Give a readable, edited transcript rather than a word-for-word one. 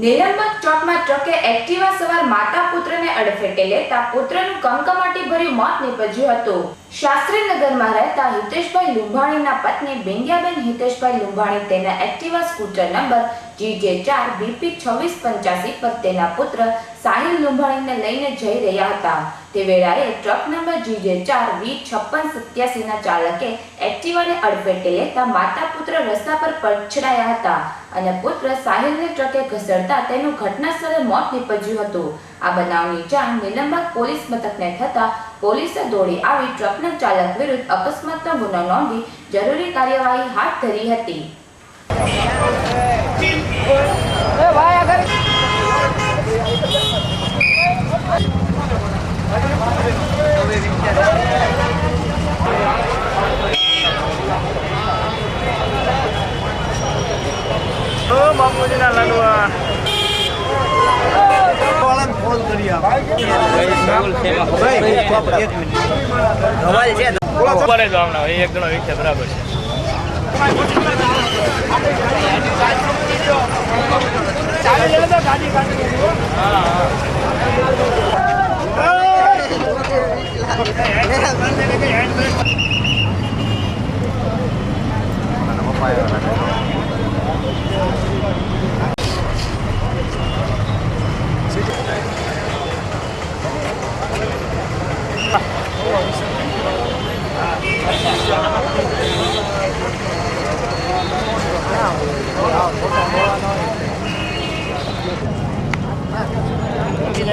નીલમબાગ ચોકમાં ટ્રકે એક્ટિવા સવાર માતા પુત્રને અડફેટે લેતા પુત્રનું કમકમાટી ભર્યું મોત નીપજ્યું હતું। શાસ્ત્રીનગરમાં રહેતા હિતેશભાઈ લુંભાણીના પત્ની બિંદિયાબેન હિતેશભાઈ લુંભાણી તેના Activa scooter number GJ4 BP 2685 પર તેના પુત્ર સાહિલ લુંભાણીને લઈને જઈ રહ્યા હતા। તે વેળાએ ટ્રક નંબર GJ4 V5687 ના ચાલકે એક્ટિવાને અડફેટે લેતા માતા પુત્ર રસ્તા પર પછડાયા હતા અને પુત્ર સાહિલને ટ્રકે ઘસડતા તેનું ઘટના સ્થળે મોત નીપજ્યું હતું। આ બનાવની જાણ નીલમબાગ પોલીસ મથકને થતા પોલીસે દોડી આવી ટ્રકના ચાલક વિરુદ્ધ અકસ્માતનો ગુનો નોંધી જરૂરી કાર્યવાહી હાથ ધરી હતી। બાપુજીના લાડવા ફોન કરી એક જણો વિશે બરાબર છે।